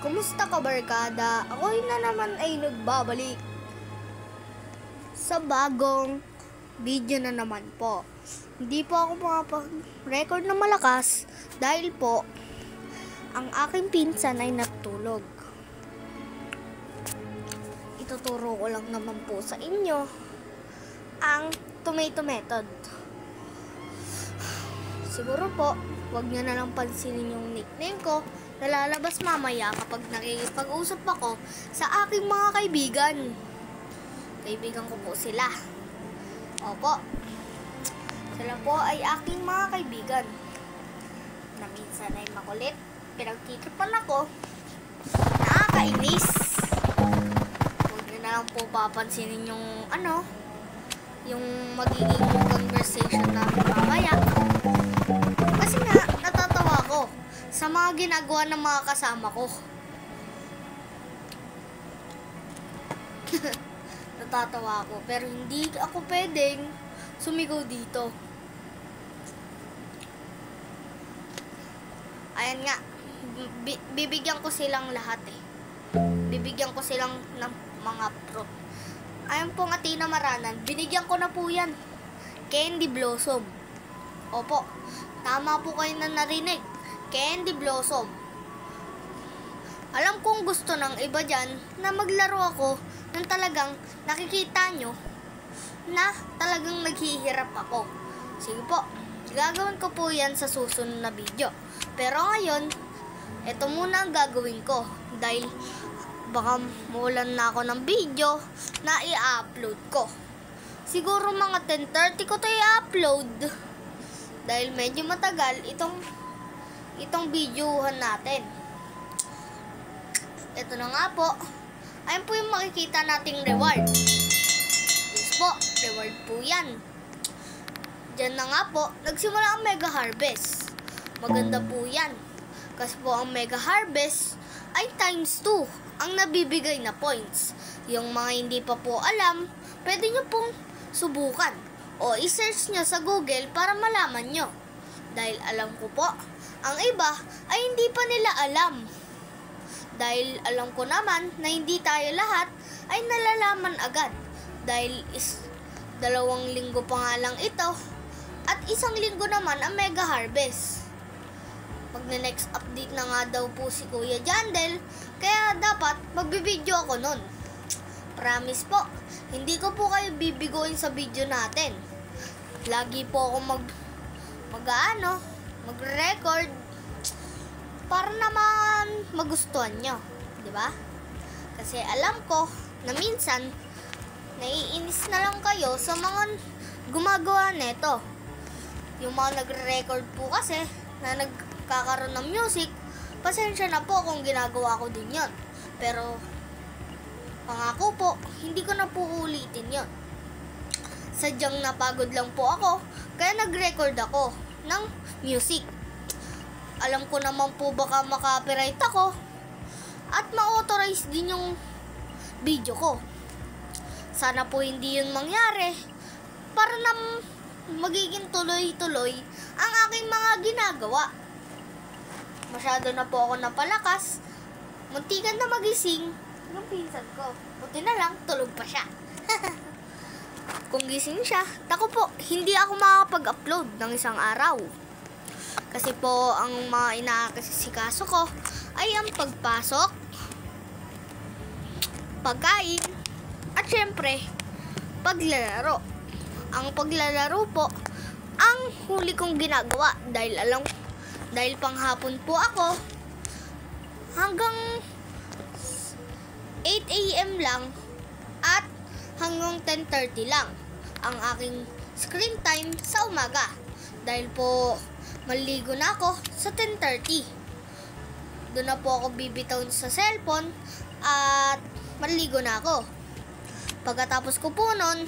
Kumusta ka, barkada? Ako'y na naman ay nagbabalik sa bagong video na naman po. Hindi po ako makapag-record na malakas dahil po ang aking pinsan ay natulog. Ituturo ko lang naman po sa inyo ang tomato method. Siguro po, wag nyo na lang pansinin yung nickname ko na lalabas mamaya kapag nakikipag-usap ako sa aking mga kaibigan. Kaibigan ko po sila. Opo. Sila po ay aking mga kaibigan na minsan ay makulit. Pinagtitripan ako. Nakakainis. Huwag nyo na lang po papansinin yung yung magiging conversation na mamaya. Kasi nga, natatawa ko sa mga ginagawa ng mga kasama ko. Natatawa ako, pero hindi ako pwedeng sumigaw dito. Ayan nga, bibigyan ko silang lahat eh. Bibigyan ko silang ng mga fruit. Ayan po nga Tina Maranan, binigyan ko na po yan. Candy Blossom. Opo, tama po kayo na narinig. Candy Blossom. Alam kong gusto ng iba dyan na maglaro ako ng talagang nakikita nyo na talagang naghihirap ako. Sige po, gagawin ko po yan sa susunod na video. Pero ngayon, ito muna ang gagawin ko dahil baka maulan na ako ng video na i-upload ko. Siguro mga 10:30 ko to i-upload dahil medyo matagal itong videohan natin. Ito na nga po. Ayun po yung makikita nating reward. Yes po, reward po yan. Diyan na nga po, nagsimula ang Mega Harvest. Maganda po yan. Kasi po ang Mega Harvest ay ×2 ang nabibigay na points. Yung mga hindi pa po alam, pwede nyo pong subukan o i-search nyo sa Google para malaman nyo. Dahil alam ko po, ang iba ay hindi pa nila alam. Dahil alam ko naman na hindi tayo lahat ay nalalaman agad. Dahil 2 linggo pa nga lang ito at 1 linggo naman ang Mega Harvest. Mag-next update na nga daw po si Kuya Jandel, kaya dapat magbibideo ako nun. Promise po, hindi ko po kayo bibigoin sa video natin. Lagi po ako mag-record para naman magustuhan nyo, di ba? Kasi alam ko na minsan naiinis na lang kayo sa mga gumagawa neto. Yung mga nagre-record po kasi na nagkakaroon ng music, pasensya na po kung ginagawa ko din yon. Pero pangako po, hindi ko na po ulitin yon. Sadyang napagod lang po ako, kaya nag-record ako ng music. Alam ko naman po baka maka-copyright ako at ma-authorize din yung video ko. Sana po hindi yun mangyari para na magiging tuloy-tuloy ang aking mga ginagawa. Masyado na po ako napalakas. Muntikan na magising yung pinsan ko. Buti na lang, tulog pa siya. Kung gising siya, tako po, hindi ako makakapag-upload ng isang araw. Kasi po, ang mga inaasikaso ko ay ang pagpasok, pagkain, at syempre, paglalaro. Ang paglalaro po, ang huli kong ginagawa dahil panghapon po ako hanggang 8 AM lang at hanggang 10:30 lang ang aking screen time sa umaga. Dahil po maligo na ako sa 10:30. Doon na po ako bibitaw sa cellphone at maligo na ako. Pagkatapos ko po nun,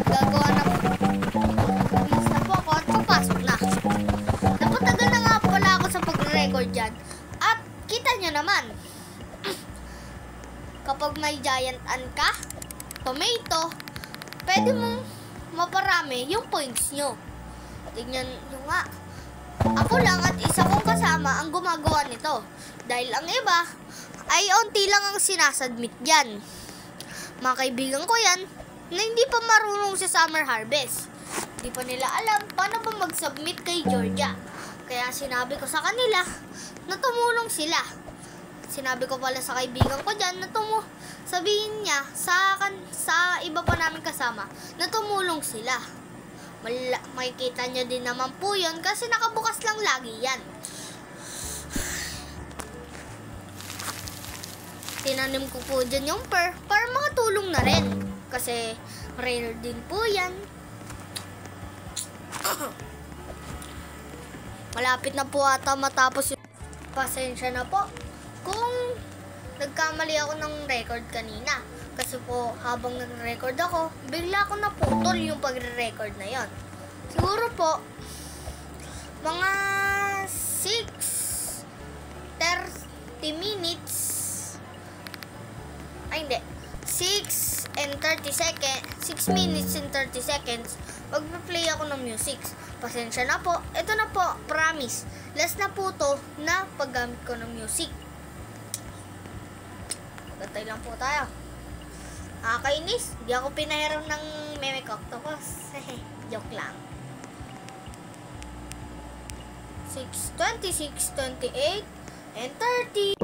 gagawa na po ako at papasok na. Napatagal na nga pala ako sa pag-record dyan. At kita nyo naman, kapag may giant ant ka, tomato, pwede mong maparami yung points nyo. Tignan nyo nga, Ako lang at isa kong kasama ang gumagawa nito. Dahil ang iba ay onti lang ang sinasubmit dyan. Mga kaibigan ko yan na hindi pa marunong sa summer harvest. Hindi pa nila alam paano pa mag-submit kay Georgia. Kaya sinabi ko sa kanila na tumulong sila. Sinabi ko pala sa kaibigan ko dyan na sabihin niya sa iba pa namin kasama na tumulong sila. Makikita niyo din naman po yun kasi nakabukas lang lagi yan. Tinanim ko po dyan yung pear para makatulong na rin. Kasi rare din po yan. Malapit na po ata matapos yung pasensya na po kung nagkamali ako ng record kanina. Kasi po habang nag-record ako, bigla ko naputol yung pagre-record na yon. Siguro po mga 6:30 minutes. Ay hindi, 6 minutes and 30 seconds magpa-play ako ng music. Pasensya na po, ito na po, promise, last na po to na paggamit ko ng music. Gantay lang po tayo. Nakakainis, di ako pinahiram ng Meme Octopus. Joke lang. 6:26, 28, and 30.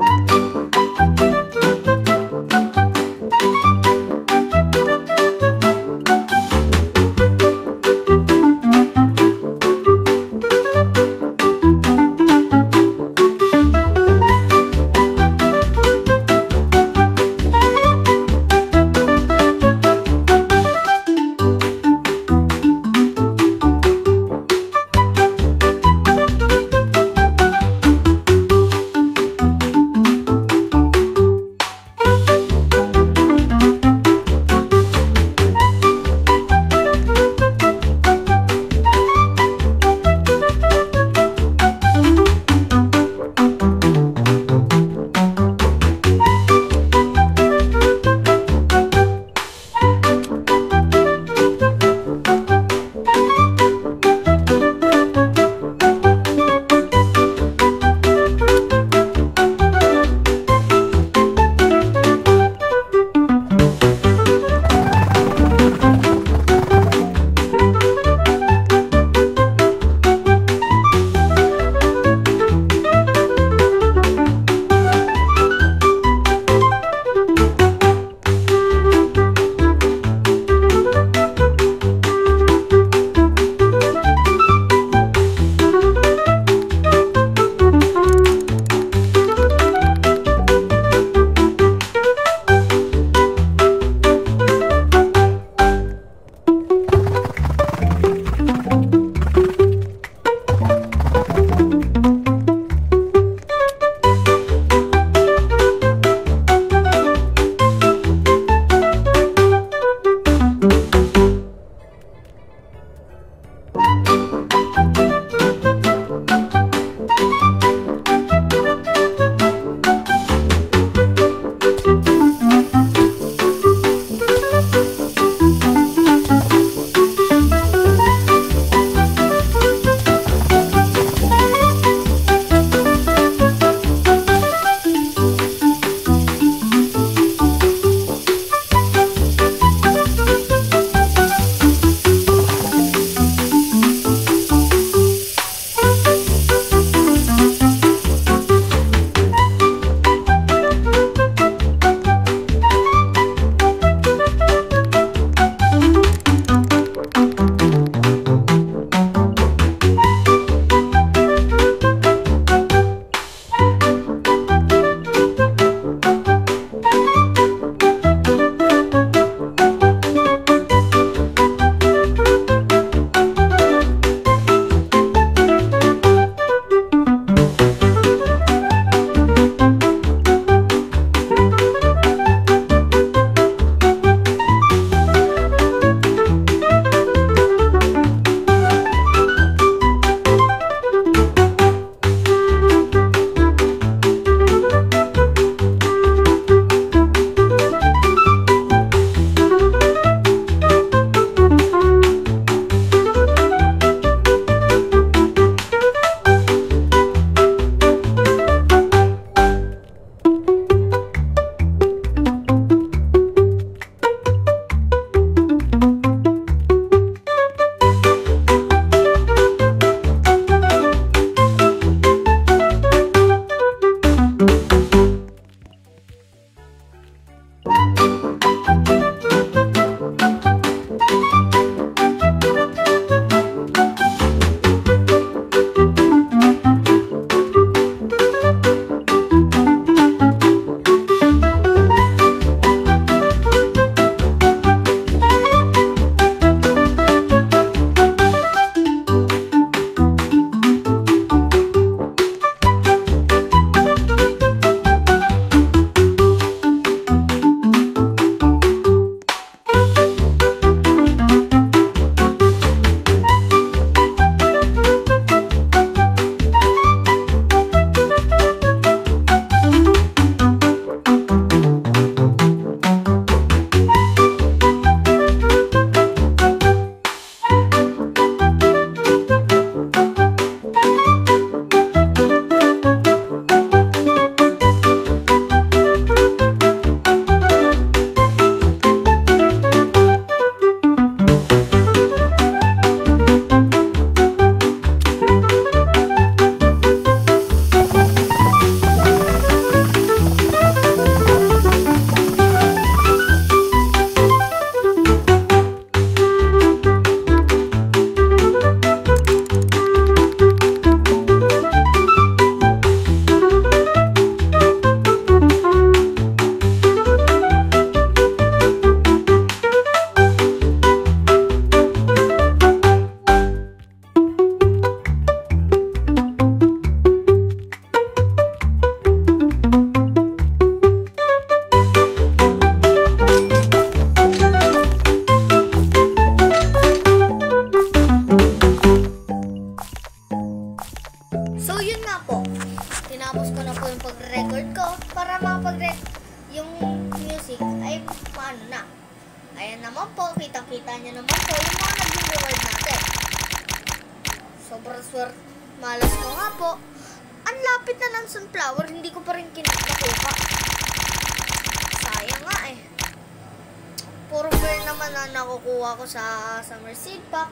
tinapos ko na po yung pag-record ko para yung music ay paano na. Ayan naman po, kita-kita niya naman po yung mga naging reward natin. Sobrang swerte. Malas ko nga po. Ang lapit na ng sunflower, hindi ko pa rin nakuha. Sayang nga eh. Puro fair naman na nakukuha ko sa summer seed pack.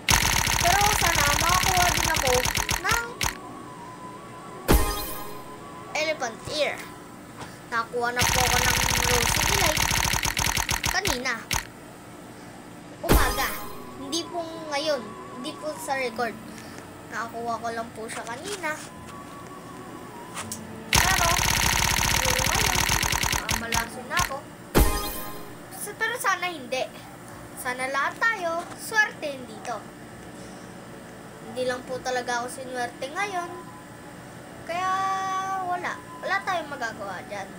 Pero sana makakuha din ako ng elephant ear. Nakuha na po ako ng rosy delight kanina. Umaga. Hindi po ngayon. Hindi po sa record. Nakakuha ko lang po siya kanina. Pero, siguro ngayon, malason na ako. Pero sana hindi. Sana lahat tayo, swerte dito. Hindi lang po talaga ako sinwerte ngayon. Kaya, wala tayong magagawa dyan.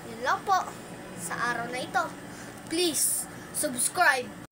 Yun lang po, sa araw na ito. Please, subscribe